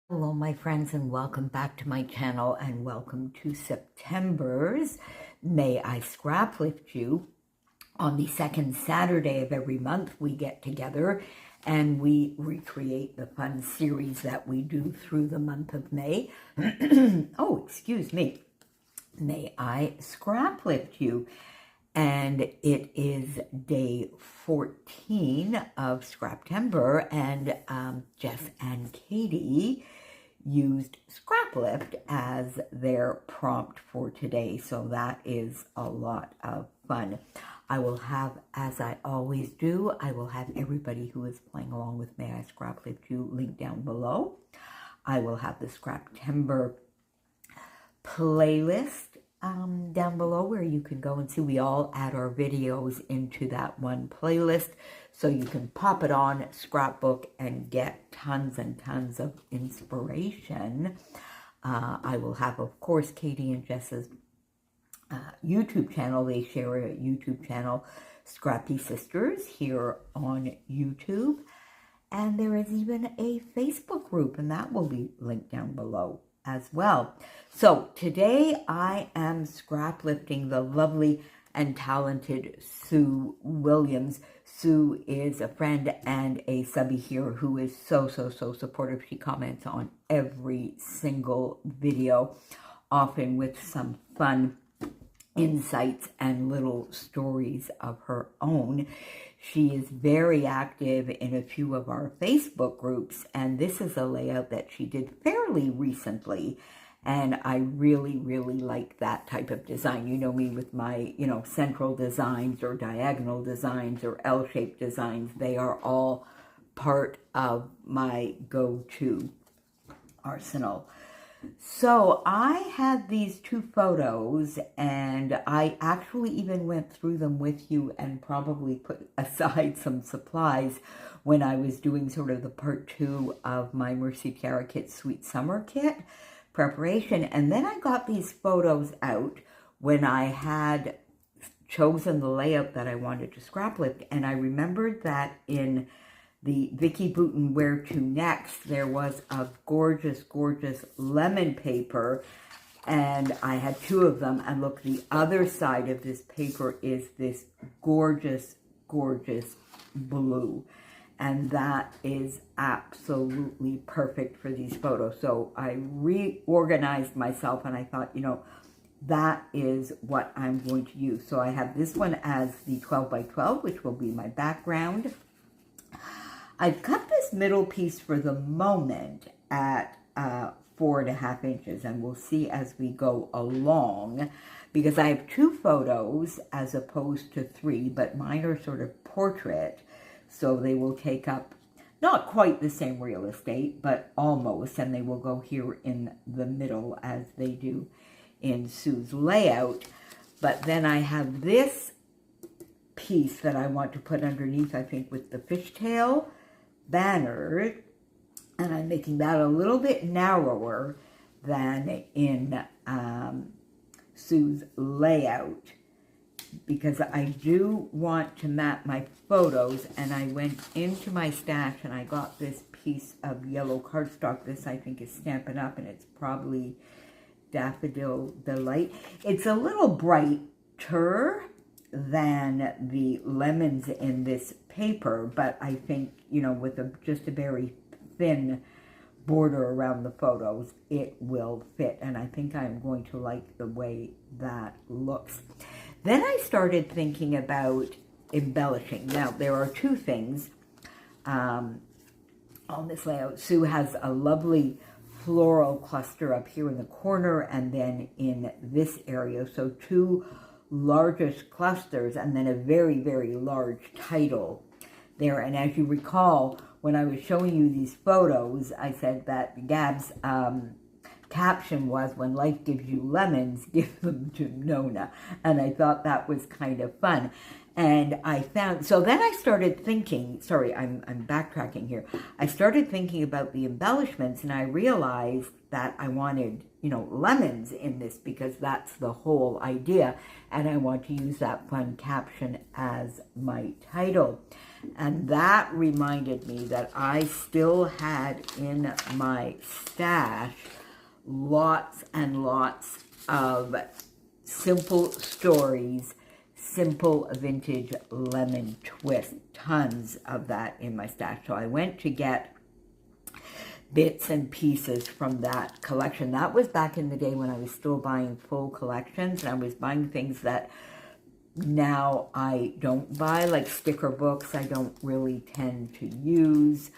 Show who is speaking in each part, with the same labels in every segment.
Speaker 1: Hello my friends, and welcome back to my channel, and welcome to September's May I Scraplift You. On the second Saturday of every month we get together and we recreate the fun series that we do through the month of May. Oh, excuse me. May I Scraplift You. And it is day 14 of Scraptember, and Jess and Katie used SCRAPLIFT as their prompt for today, so that is a lot of fun. I will have, as I always do, I will have everybody who is playing along with May I Scraplift You link down below. I will have the Scraptember playlist down below where you can go and see. We all add our videos into that one playlist, so you can pop it on, scrapbook, and get tons and tons of inspiration. I will have, of course, Katie and Jess's YouTube channel. They share a YouTube channel, Scrappy Sisters, here on YouTube. And there is even a Facebook group, and that will be linked down below as well. So today I am scraplifting the lovely and talented Sue Williams. Sue is a friend and a subby here who is so supportive. She comments on every single video, often with some fun insights and little stories of her own. She is very active in a few of our Facebook groups, and this is a layout that she did fairly recently, and I really like that type of design. You know me with my, central designs or diagonal designs or L-shaped designs. They are all part of my go-to arsenal. So I had these two photos, and I actually even went through them with you and probably put aside some supplies when I was doing sort of the part 2 of my Mercy Tiara Kit Sweet Summer Kit preparation. And then I got these photos out when I had chosen the layout that I wanted to scraplift, and I remembered that in the Vicky Bouton Where To Next, there was a gorgeous lemon paper, and I had two of them. And look, the other side of this paper is this gorgeous blue, and that is absolutely perfect for these photos. So I reorganized myself, and I thought, that is what I'm going to use. So I have this one as the 12 by 12, which will be my background. I've cut this middle piece for the moment at 4.5 inches, and we'll see as we go along, because I have two photos as opposed to 3, but mine are sort of portrait, so they will take up not quite the same real estate, but almost, and they will go here in the middle as they do in Sue's layout. But then I have this piece that I want to put underneath, I think, with the fishtail banner, and I'm making that a little bit narrower than in Sue's layout, because I do want to map my photos. And I went into my stash and I got this piece of yellow cardstock. This, I think, is Stampin' Up, and it's probably Daffodil Delight. It's a little brighter than the lemons in this paper, but I think, with just a very thin border around the photos, it will fit, and I think I'm going to like the way that looks. Then I started thinking about embellishing. Now, there are two things on this layout. Sue has a lovely floral cluster up here in the corner, and then in this area, so two largest clusters, and then a very large title there. And as you recall, when I was showing you these photos, I said that Gab's caption was, "When life gives you lemons, give them to Nonna," and I thought that was kind of fun. And I found, so then I started thinking, sorry, I'm backtracking here. I started thinking about the embellishments, and I realized that I wanted, you know, lemons in this because that's the whole idea. And I want to use that fun caption as my title. And that reminded me that I still had in my stash lots and lots of simple stories, simple vintage lemon twist, tons of that in my stash. So I went to get bits and pieces from that collection. That was back in the day when I was still buying full collections, and I was buying things that now I don't buy, like sticker books. I don't really tend to use.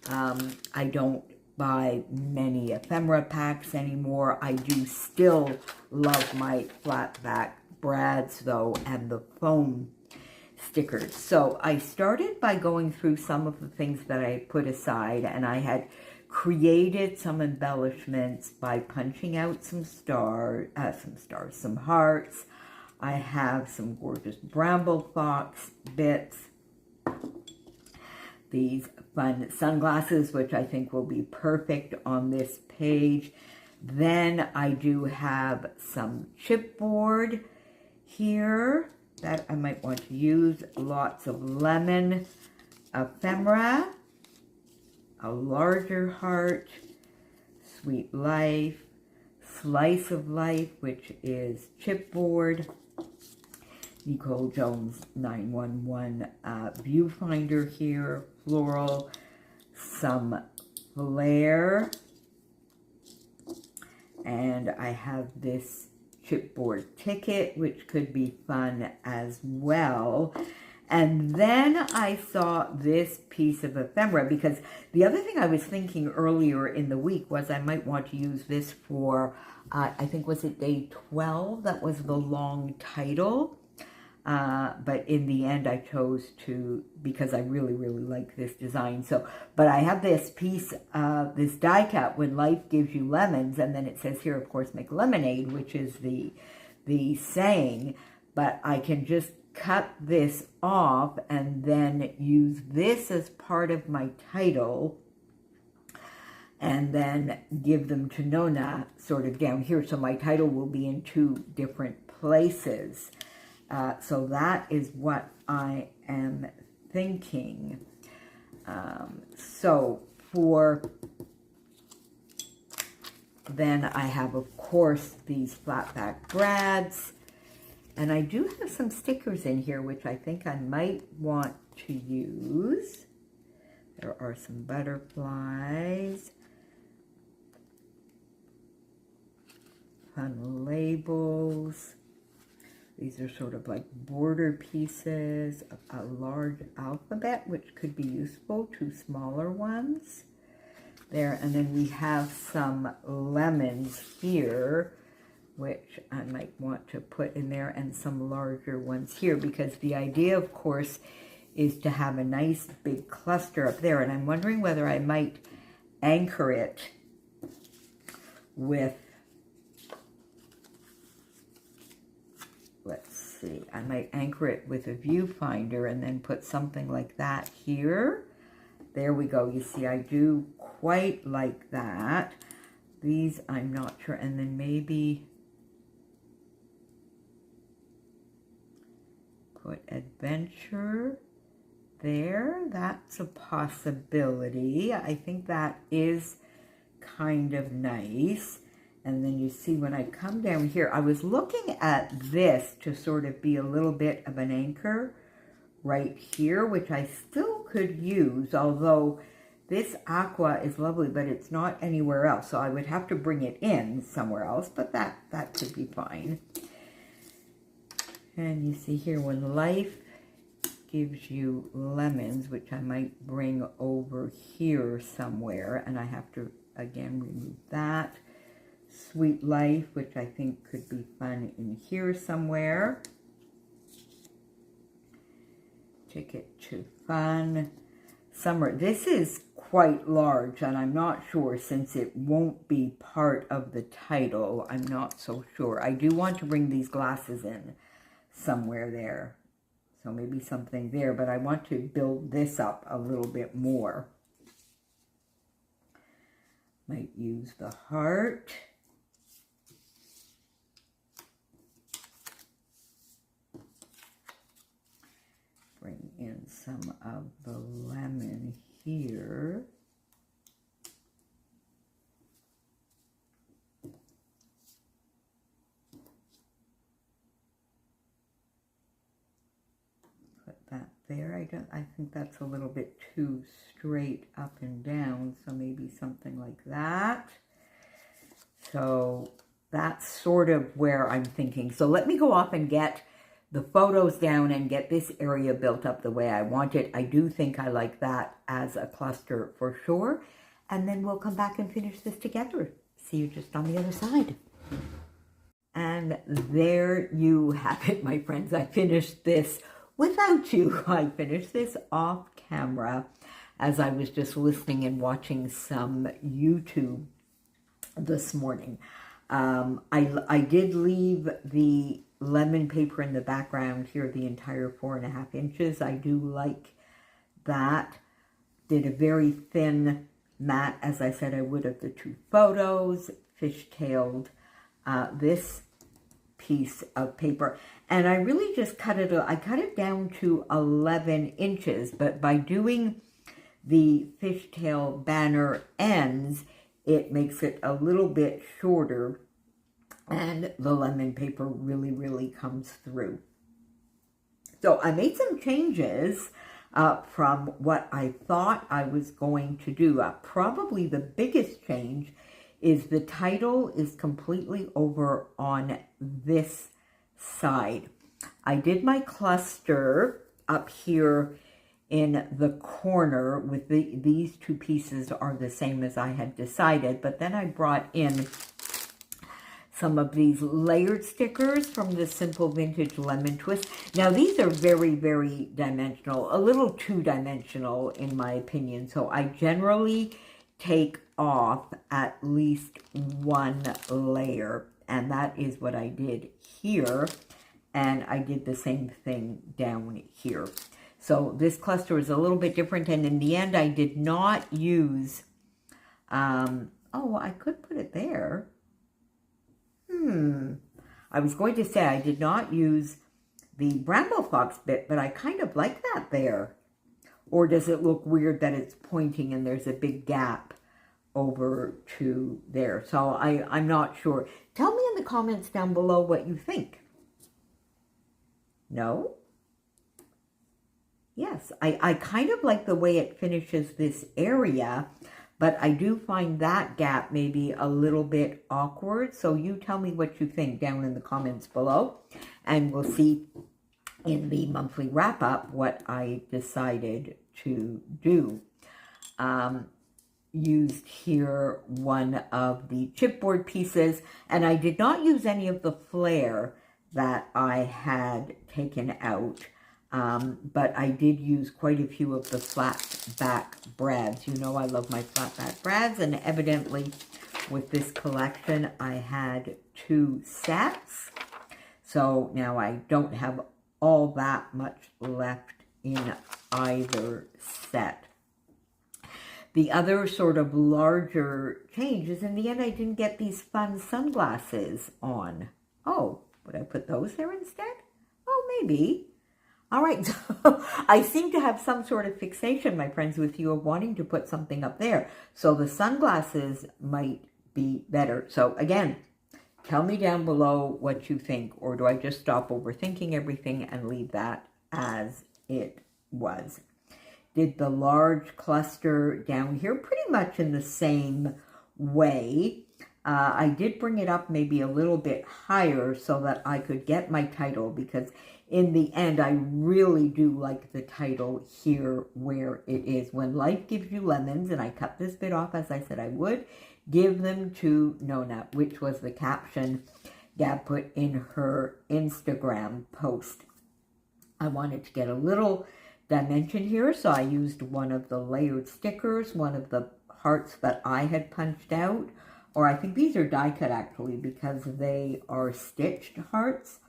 Speaker 1: I don't buy many ephemera packs anymore. I do still love my flat back brads though, and the foam stickers. So I started by going through some of the things that I put aside, and I had created some embellishments by punching out some hearts. I have some gorgeous bramble fox bits, these fun sunglasses, which I think will be perfect on this page. Then I do have some chipboard here that I might want to use, lots of lemon ephemera, a larger heart, sweet life, slice of life, which is chipboard, Nicole Jones 911 viewfinder here, floral, some flare, and I have this chipboard ticket, which could be fun as well. And then I saw this piece of ephemera, because the other thing I was thinking earlier in the week was I might want to use this for, I think, was it day 12? That was the long title. But in the end, I chose to, because I really, really like this design. So, but I have this piece, this die cut, When Life Gives You Lemons, and then it says here, of course, make lemonade, which is the saying, but I can just cut this off and then use this as part of my title, and then give them to Nonna sort of down here. So my title will be in two different places. So that is what I am thinking. So for, then I have, of course, these flat back brads. And I do have some stickers in here, which I think I might want to use. There are some butterflies, fun labels. These are sort of like border pieces, a large alphabet, which could be useful, two smaller ones there. And then we have some lemons here, which I might want to put in there, and some larger ones here, because the idea, of course, is to have a nice big cluster up there. And I'm wondering whether I might anchor it with, let's see, I might anchor it with a viewfinder and then put something like that here. There we go. You see, I do quite like that. These, I'm not sure. And then maybe put adventure there. That's a possibility. I think that is kind of nice. And then you see when I come down here, I was looking at this to sort of be a little bit of an anchor right here, which I still could use, although this aqua is lovely, but it's not anywhere else. So I would have to bring it in somewhere else, but that could be fine. And you see here, When Life Gives You Lemons, which I might bring over here somewhere, and I have to, again, remove that. Sweet Life, which I think could be fun in here somewhere. Ticket to Fun. Summer. This is quite large, and I'm not sure, since it won't be part of the title, I'm not so sure. I do want to bring these glasses in somewhere there. So maybe something there, but I want to build this up a little bit more. Might use the heart. Bring in some of the lemon here. Put that there. I think that's a little bit too straight up and down, so maybe something like that. So that's sort of where I'm thinking. So let me go off and get the photos down and get this area built up the way I want it. I do think I like that as a cluster for sure. And then we'll come back and finish this together. See you just on the other side. And there you have it, my friends. I finished this without you. I finished this off camera as I was just listening and watching some YouTube this morning. I did leave the lemon paper in the background here, the entire 4.5 inches. I do like that. Did a very thin matte, as I said I would of the two photos, fishtailed this piece of paper. And I really just cut it down to 11 inches, but by doing the fishtail banner ends, it makes it a little bit shorter, and the lemon paper really, really comes through. So I made some changes from what I thought I was going to do. Probably the biggest change is the title is completely over on this side. I did my cluster up here in the corner with these two pieces are the same as I had decided, but then I brought in some of these layered stickers from the Simple Vintage Lemon Twist. Now these are very, very dimensional, a little too dimensional in my opinion, so I generally take off at least one layer, and that is what I did here, and I did the same thing down here. So this cluster is a little bit different, and in the end I did not use, oh, I could put it there. I was going to say I did not use the Bramble Fox bit, but I kind of like that there. Or does it look weird that it's pointing and there's a big gap over to there? So I'm not sure. Tell me in the comments down below what you think. No? Yes, I kind of like the way it finishes this area, but I do find that gap maybe a little bit awkward. So you tell me what you think down in the comments below, and we'll see in the monthly wrap-up what I decided to do. Used here one of the chipboard pieces, and I did not use any of the flare that I had taken out. But I did use quite a few of the flat back brads. You know I love my flat back brads, and evidently with this collection I had 2 sets. So now I don't have all that much left in either set. The other sort of larger change is in the end I didn't get these fun sunglasses on. Oh, would I put those there instead? Oh, maybe. All right, so I seem to have some sort of fixation, my friends, with you of wanting to put something up there. So the sunglasses might be better. So again, tell me down below what you think, or do I just stop overthinking everything and leave that as it was? Did the large cluster down here pretty much in the same way. I did bring it up maybe a little bit higher so that I could get my title, because in the end, I really do like the title here where it is. When life gives you lemons, and I cut this bit off as I said I would, give them to Nonna, which was the caption Gab put in her Instagram post. I wanted to get a little dimension here, so I used one of the layered stickers, one of the hearts that I had punched out, or I think these are die cut actually because they are stitched hearts.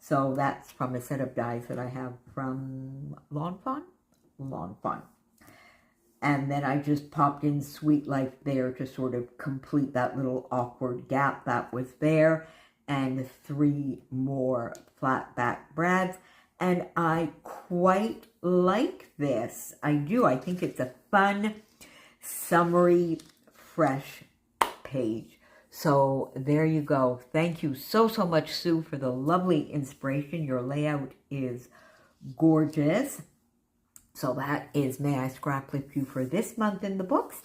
Speaker 1: So that's from a set of dies that I have from Lawn Fawn. And then I just popped in Sweet Life there to sort of complete that little awkward gap that was there. And 3 more flat back brads. And I quite like this. I do. I think it's a fun, summery, fresh page. So there you go. Thank you so much, Sue, for the lovely inspiration. Your layout is gorgeous. So that is May I Scraplift You for this month in the books,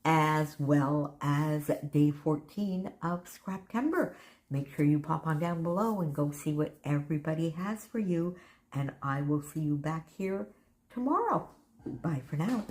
Speaker 1: as well as day 14 of Scraptember. Make sure you pop on down below and go see what everybody has for you. And I will see you back here tomorrow. Bye for now.